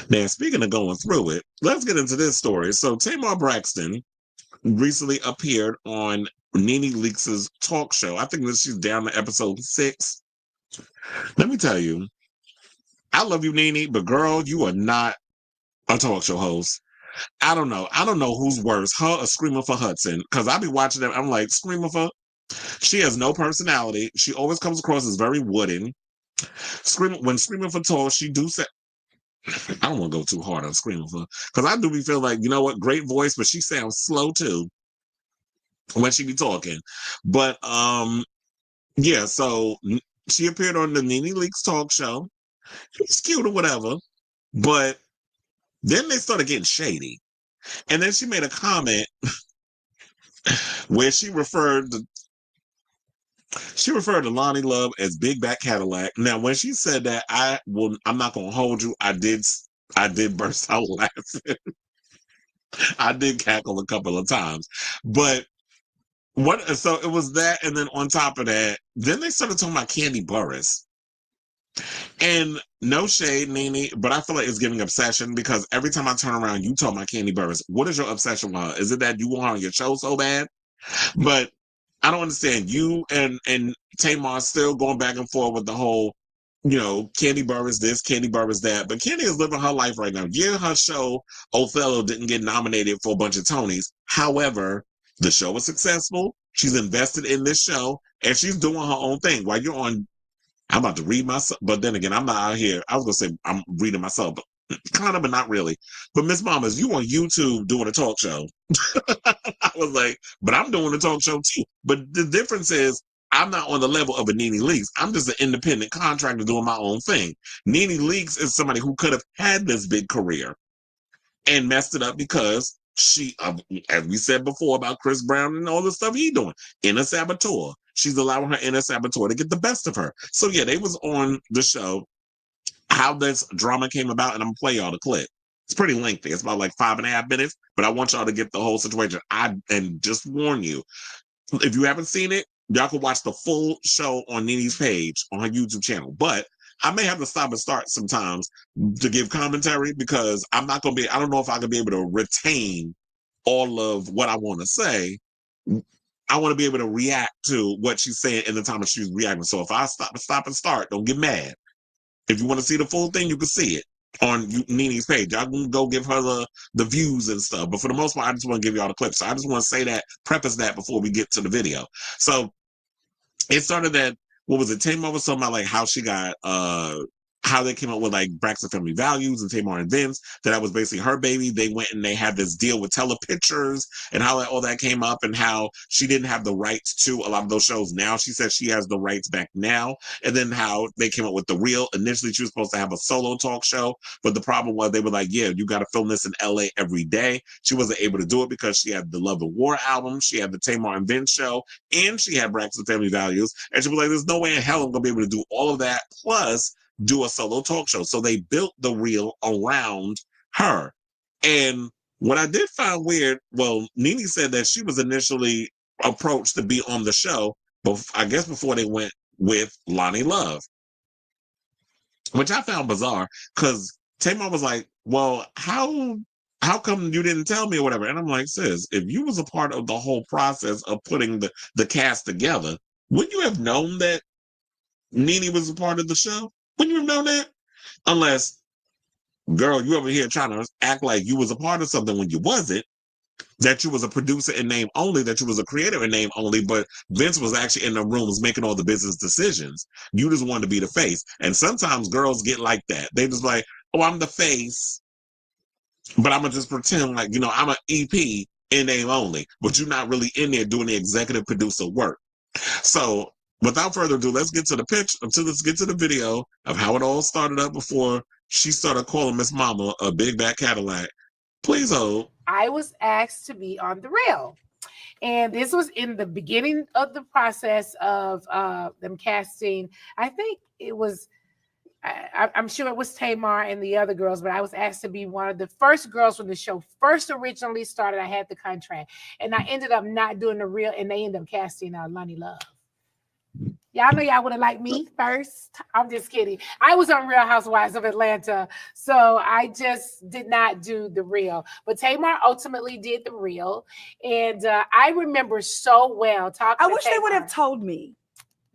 Now, speaking of going through it, let's get into this story. So, Tamar Braxton recently appeared on NeNe Leakes' talk show. I think that she's down to episode 6. Let me tell you, I love you, NeNe, but girl, you are not a talk show host. I don't know. I don't know who's worse, her or Screaming for Hudson. Because I be watching them. I'm like, Screaming for. She has no personality. She always comes across as very wooden. When Screaming for talks, she do say. I don't want to go too hard on Screaming for, because I do be feel like, you know what, great voice, but she sounds slow too when she be talking. But yeah. So she appeared on the NeNe Leakes talk show. She's cute or whatever, but then they started getting shady. And then she made a comment where she referred to Lonnie Love as Big Back Cadillac. Now, when she said that, I'm not gonna hold you. I did burst out laughing. I did cackle a couple of times. But so it was that, and then on top of that, then they started talking about Candy Burris. And no shade, NeNe, but I feel like it's giving obsession because every time I turn around, you talk about Candy Burris. What is your obsession with her? Is it that you want her on your show so bad? But I don't understand. You and Tamar still going back and forth with the whole, Candy Burris this, Candy Burris that. But Candy is living her life right now. Yeah, her show, Othello, didn't get nominated for a bunch of Tonys. However, the show was successful. She's invested in this show, and she's doing her own thing. While you're on, I'm about to read myself, but then again, I'm not out here. I was going to say I'm reading myself, but kind of, but not really. But Miss Mamas, you on YouTube doing a talk show. I was like, but I'm doing a talk show too. But the difference is I'm not on the level of a NeNe Leakes. I'm just an independent contractor doing my own thing. NeNe Leakes is somebody who could have had this big career and messed it up because she, as we said before about Chris Brown and all the stuff he doing, inner saboteur. She's allowing her inner saboteur to get the best of her. So yeah, they was on the show. How this drama came about, and I'm gonna play y'all the clip. It's pretty lengthy. It's about like 5.5 minutes, but I want y'all to get the whole situation. And just warn you, if you haven't seen it, y'all can watch the full show on NeNe's page on her YouTube channel. But I may have to stop and start sometimes to give commentary because I'm not gonna be. I don't know if I can be able to retain all of what I want to say. I want to be able to react to what she's saying in the time that she's reacting. So if I stop and start, don't get mad. If you want to see the full thing, you can see it on NeNe's page. Y'all can go give her the views and stuff. But for the most part, I just want to give y'all the clips. So I just want to say that, preface that before we get to the video. So it started that, what was it? Tamar was talking about like how she got how they came up with like Braxton Family Values and Tamar and Vince, that was basically her baby. They went and they had this deal with Telepictures and how all that came up and how she didn't have the rights to a lot of those shows. Now she says she has the rights back now. And then how they came up with The Real. Initially, she was supposed to have a solo talk show, but the problem was they were like, yeah, you got to film this in LA every day. She wasn't able to do it because she had the Love and War album, she had the Tamar and Vince show, and she had Braxton Family Values. And she was like, there's no way in hell I'm going to be able to do all of that. Plus, do a solo talk show. So they built The Real around her. And what I did find weird, well, NeNe said that she was initially approached to be on the show, but I guess before they went with Lonnie Love, which I found bizarre because Tamar was like, well, how come you didn't tell me or whatever? And I'm like, sis, if you was a part of the whole process of putting the cast together, wouldn't you have known that NeNe was a part of the show? Wouldn't you have known that? Unless, girl, you over here trying to act like you was a part of something when you wasn't, that you was a producer in name only, that you was a creator in name only, but Vince was actually in the rooms making all the business decisions. You just wanted to be the face. And sometimes girls get like that. They just like, oh, I'm the face, but I'm going to just pretend like, I'm an EP in name only, but you're not really in there doing the executive producer work. So without further ado, let's get to the pitch. Let's get to the video of how it all started up before she started calling Miss Mama a big back Cadillac. Please hold. I was asked to be on The Real. And this was in the beginning of the process of them casting. I think it was, I'm sure it was Tamar and the other girls, but I was asked to be one of the first girls when the show first originally started. I had the contract, and I ended up not doing The Real, and they ended up casting Lonnie Love. Y'all know y'all would have liked me first. I'm just kidding. I was on Real Housewives of Atlanta, so I just did not do the real. But Tamar ultimately did the real, and I remember so well talking. I wish they would have told me.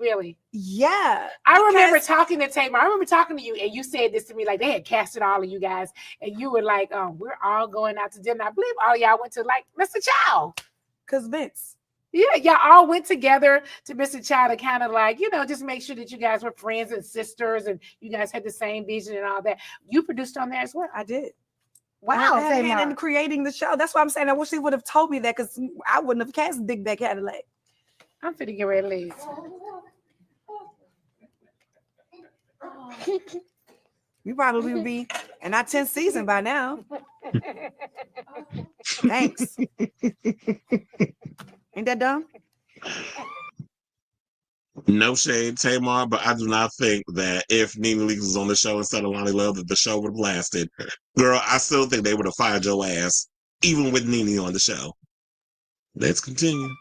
Really? Yeah. I remember talking to Tamar. I remember talking to you, and you said this to me like they had casted all of you guys, and you were like, "We're all going out to dinner." I believe all y'all went to like Mr. Chow, because Vince. Yeah, y'all all went together to Mr. Chow to kind of like, just make sure that you guys were friends and sisters and you guys had the same vision and all that. You produced on there as well. I did. Wow. I had a hand in creating the show. That's why I'm saying I wish they would have told me that because I wouldn't have cast Big Back Cadillac. I'm finna get ready to leave. We probably would be in our 10th season by now. Thanks. Ain't that dumb? No shade, Tamar, but I do not think that if NeNe Leakes was on the show instead of Lonnie Love, that the show would have lasted. Girl, I still think they would have fired your ass, even with NeNe on the show. Let's continue.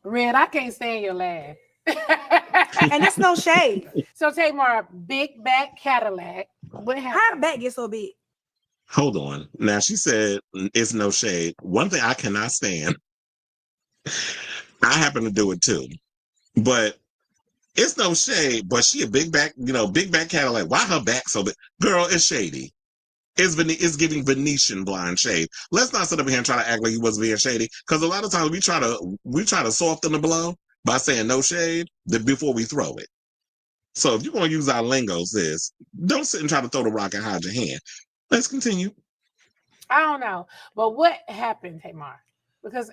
Red, I can't stand your laugh. And that's no shade. So Tamar, Big Back Cadillac. What happened? How back get so big? Hold on. Now, she said it's no shade. One thing I cannot stand, I happen to do it too, but it's no shade, but she a big back, big back Cadillac. Why her back so big? Girl, it's shady. It's giving Venetian blind shade. Let's not sit up here and try to act like he wasn't being shady, because a lot of times we try to soften the blow by saying no shade before we throw it. So if you're going to use our lingo, sis, don't sit and try to throw the rock and hide your hand. Let's continue. I don't know, but what happened, Tamar? Because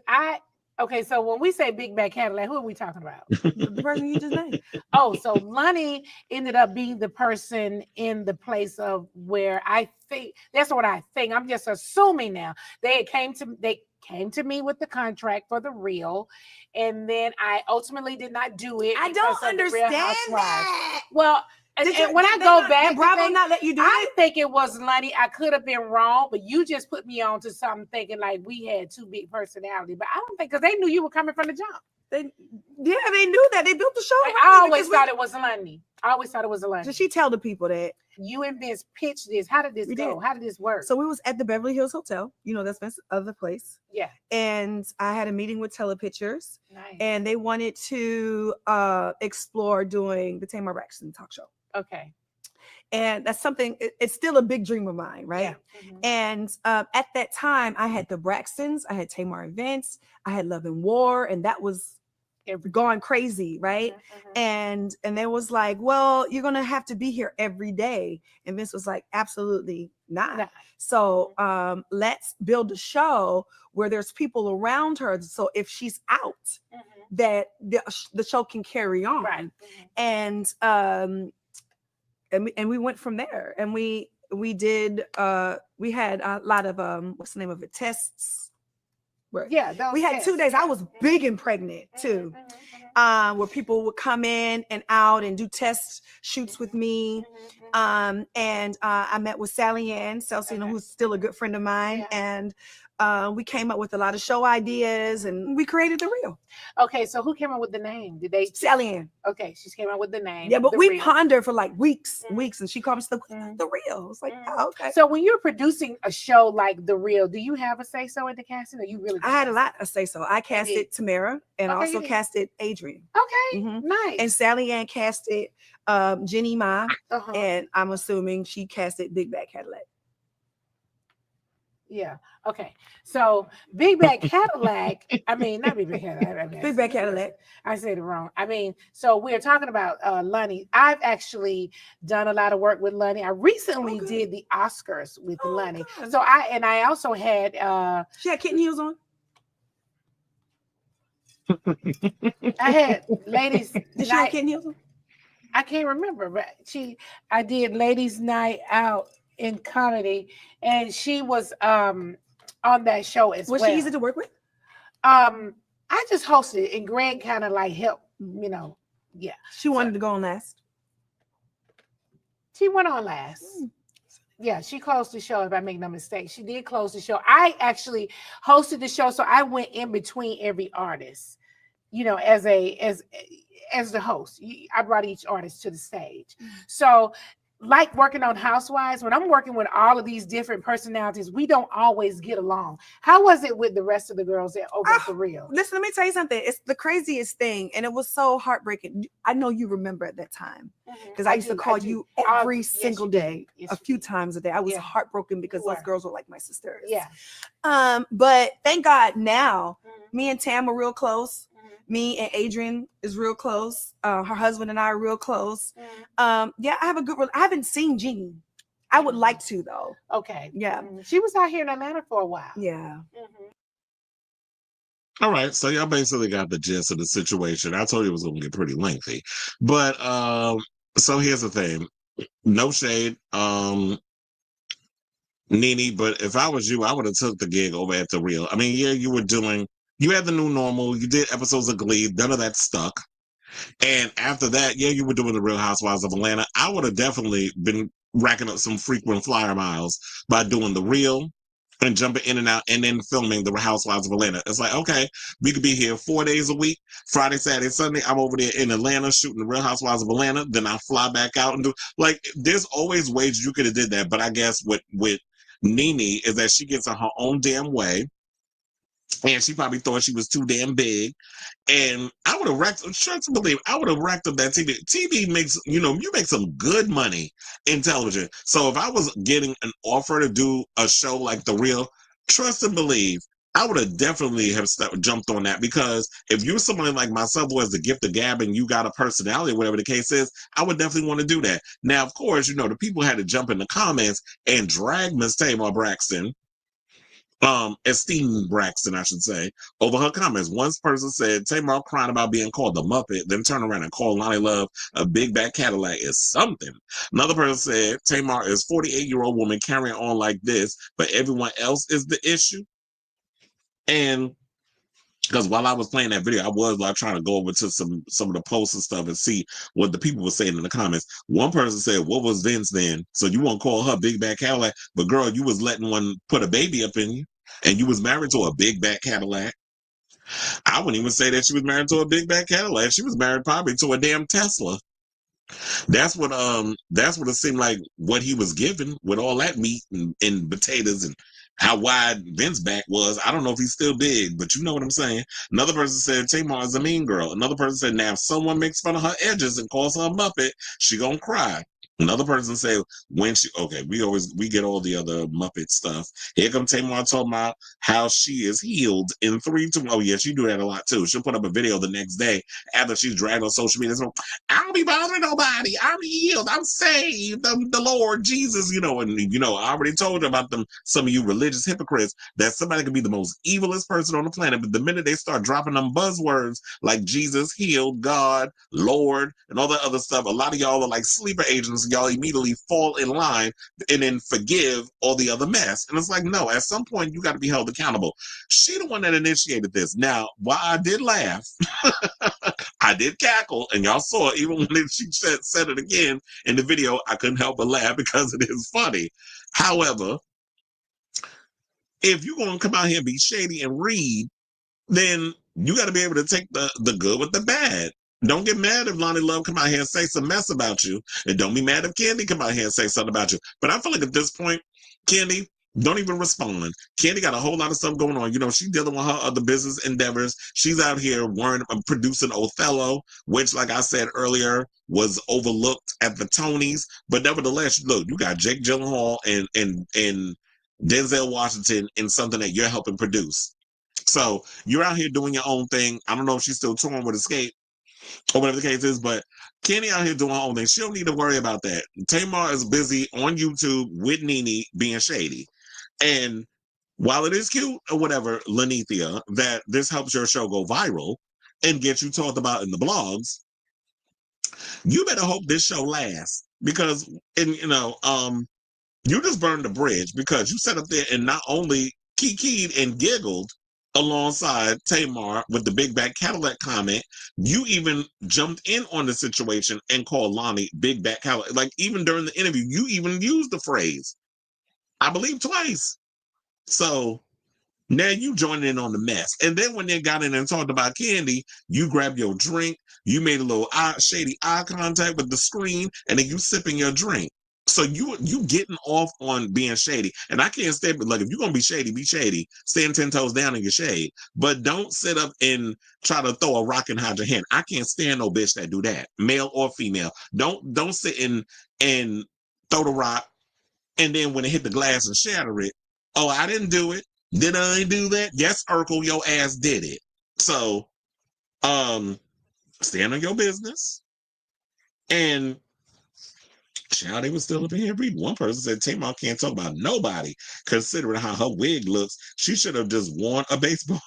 so when we say Big Back Cadillac, who are we talking about? The person you just named. Oh, so Loni ended up being the person in the place of where I think that's what I think. I'm just assuming now. They came to me with the contract for the real, and then I ultimately did not do it. I don't understand that. Well, when I go back, Bravo not let you do I think it was Loni. I could have been wrong, but you just put me on to something thinking like we had two big personalities. But I don't think because they knew you were coming from the jump. They knew that. They built the show. I always thought it was Loni. Did she tell the people that you and Vince pitched this? How did this go? How did this work? So we was at the Beverly Hills Hotel. That's Vince's other place. Yeah. And I had a meeting with Telepictures. Nice. And they wanted to explore doing the Tamar Braxton talk show. Okay. And that's something, it's still a big dream of mine, right? Yeah. Mm-hmm. And at that time, I had the Braxtons, I had Tamar and Vince, I had Love and War, and that was gone crazy, right? Mm-hmm. And they was like, well, you're gonna have to be here every day. And Vince was like, absolutely not. No. So let's build a show where there's people around her. So if she's out, mm-hmm. that the show can carry on. Right. Mm-hmm. And we went from there, and we did we had a lot of what's the name of it, tests. Yeah, we had 2 days. I was big and pregnant too, where people would come in and out and do test shoots with me. And I met with Sally Ann Celsino, who's still a good friend of mine, and we came up with a lot of show ideas, and we created the real. Okay, so who came up with the name? Did they? Sally Ann. Okay, she came up with the name. Yeah, but we pondered for like weeks, and she called us the real. It's like, oh, okay. So when you're producing a show like the real, do you have a say so in the casting, or you really? I had a lot of say so. I casted Tamara, and also casted Adrian. Okay, nice. And Sally Ann casted Jenny Ma, and I'm assuming she casted Big Back Cadillac. Yeah. Okay. So Big Back Cadillac. I mean, not Big Back Cadillac. Big Back Cadillac. I said it wrong. I mean, so we're talking about Loni. I've actually done a lot of work with Loni. I recently did the Oscars with Loni. God. So I also had. She had kitten heels on. I had ladies. Did she have kitten heels on? I can't remember, but I did Ladies Night Out in comedy, and she was on that show as well. Was she easy to work with? I just hosted it, and Greg kind of like helped, yeah. She wanted to go on last. She went on last. Yeah, she closed the show, if I make no mistake. She did close the show. I actually hosted the show, so I went in between every artist, as the host. I brought each artist to the stage. So, like working on Housewives, when I'm working with all of these different personalities, we don't always get along. How was it with the rest of the girls over at The Real? Listen, let me tell you something. It's the craziest thing, and it was so heartbreaking. I know you remember at that time because I used to call you every single day, a few times a day. I was heartbroken because those girls were like my sisters. Yeah. But thank God now, me and Tam are real close. Me and Adrian is real close. Her husband and I are real close. Yeah, I have a good. I haven't seen Jeannie. I would like to though. Okay. Yeah. She was out here in Atlanta for a while. Yeah. All right, so y'all basically got the gist of the situation. I told you it was going to get pretty lengthy, but so here's the thing: no shade, NeNe, but if I was you, I would have took the gig over at The Real. I mean, yeah, you had the new normal, you did episodes of Glee, none of that stuck. And after that, yeah, you were doing the Real Housewives of Atlanta. I would have definitely been racking up some frequent flyer miles by doing The Real and jumping in and out and then filming the Housewives of Atlanta. It's like, okay, we could be here 4 days a week, Friday, Saturday, Sunday. I'm over there in Atlanta shooting the Real Housewives of Atlanta. Then I fly back out and do, like, there's always ways you could have did that. But I guess with NeNe is that she gets in her own damn way. And she probably thought she was too damn big. And I would have racked, sure to believe, I would have racked up that TV. TV makes, you make some good money in television. So if I was getting an offer to do a show like The Real, trust and believe, I would have definitely jumped on that, because if you're somebody like myself who has the gift of gab and you got a personality, whatever the case is, I would definitely want to do that. Now, of course, the people had to jump in the comments and drag Miss Tamar Braxton, esteemed Braxton, I should say, over her comments. One person said, Tamar crying about being called the Muppet, then turn around and call Loni Love a big bad Cadillac is something. Another person said, Tamar is 48-year-old woman carrying on like this, but everyone else is the issue. And because while I was playing that video, I was like trying to go over to some of the posts and stuff and see what the people were saying in the comments. One person said, what was Vince then? So you won't call her big bad Cadillac, but girl, you was letting one put a baby up in you, and you was married to a big bad Cadillac. I wouldn't even say that she was married to a big bad Cadillac. She was married probably to a damn Tesla. That's what it seemed like what he was given with all that meat and potatoes and how wide Vince's back was. I don't know if he's still big, but you know what I'm saying. Another person said Tamar is a mean girl. Another person said, now if someone makes fun of her edges and calls her a Muppet, she gonna cry. Another person said, we get all the other Muppet stuff. Here come Tamar talking about how she is healed in 3 to, oh yeah, she do that a lot too. She'll put up a video the next day after she's dragged on social media. So, I don't be bothering nobody. I'm healed. I'm saved. I'm the Lord Jesus, and I already told you about some of you religious hypocrites, that somebody could be the most evilest person on the planet, but the minute they start dropping them buzzwords like Jesus, healed, God, Lord, and all that other stuff, a lot of y'all are like sleeper agents. Y'all immediately fall in line and then forgive all the other mess. And it's like, no, at some point you got to be held accountable. She the one that initiated this. Now, while I did laugh, I did cackle, and y'all saw it, even when she said it again in the video, I couldn't help but laugh because it is funny. However, if you're going to come out here and be shady and read, then you got to be able to take the good with the bad. Don't get mad if Loni Love come out here and say some mess about you. And don't be mad if Candy come out here and say something about you. But I feel like at this point, Candy, don't even respond. Candy got a whole lot of stuff going on. She's dealing with her other business endeavors. She's out here producing Othello, which, like I said earlier, was overlooked at the Tonys. But nevertheless, look, you got Jake Gyllenhaal and Denzel Washington in something that you're helping produce. So you're out here doing your own thing. I don't know if she's still touring with Escape or whatever the case is, but Kenny out here doing her own thing. She don't need to worry about that. Tamar is busy on YouTube with NeNe being shady. And while it is cute or whatever, Lenithia, that this helps your show go viral and get you talked about in the blogs, you better hope this show lasts, because, you just burned the bridge, because you sat up there and not only kikied and giggled alongside Tamar with the big back Cadillac comment, you even jumped in on the situation and called Loni big back Cadillac. Like, even during the interview, you even used the phrase I believe twice. So now you joined in on the mess. And then when they got in and talked about Candy, you grabbed your drink, you made a little shady eye contact with the screen, and then you sipping your drink. So you getting off on being shady. And I can't stand, but like, if you're going to be shady, stand 10 toes down in your shade. But don't sit up and try to throw a rock and hide your hand. I can't stand no bitch that do that, male or female. Don't sit and throw the rock, and then when it hit the glass and shatter it, oh, I didn't do it. Did I do that? Yes, Urkel, your ass did it. So, stand on your business. And child, they was still up in here reading. One person said Tamar can't talk about nobody, considering how her wig looks. She should have just worn a baseball.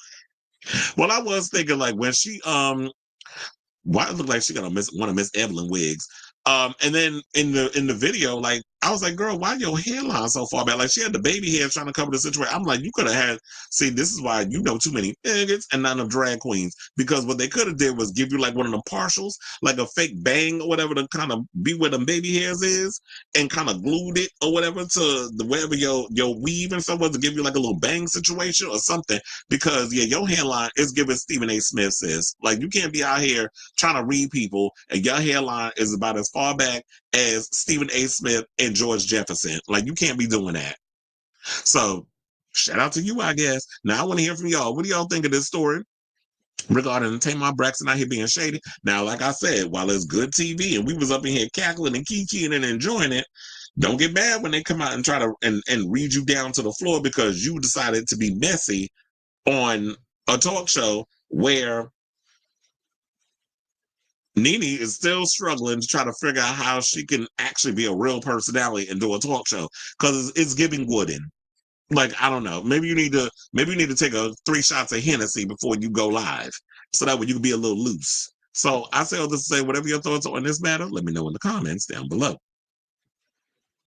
Well, I was thinking, like, when she why it looked like she got one of Miss Evelyn wigs. And then in the video, like, I was like, girl, why your hairline so far back? Like, she had the baby hair trying to cover the situation. I'm like, you could have had, see, this is why you know too many niggas and not enough drag queens. Because what they could have did was give you like one of the partials, like a fake bang or whatever, to kind of be where the baby hairs is, and kind of glued it or whatever to the wherever your weave and stuff was, to give you like a little bang situation or something. Because yeah, your hairline is giving Stephen A. Smith, sis. Like, you can't be out here trying to read people and your hairline is about as far back as Stephen A. Smith and George Jefferson. Like, you can't be doing that. So shout out to you, I guess. Now I want to hear from y'all. What do y'all think of this story regarding Tamar Braxton out here being shady? Now, like I said, while it's good TV and we was up in here cackling and kikiing and enjoying it, don't get mad when they come out and try to and read you down to the floor because you decided to be messy on a talk show where NeNe is still struggling to try to figure out how she can actually be a real personality and do a talk show, because it's giving wooden. Like, I don't know. Maybe you need to take 3 shots of Hennessy before you go live, so that way you can be a little loose. So I say all this to say, whatever your thoughts are on this matter, let me know in the comments down below.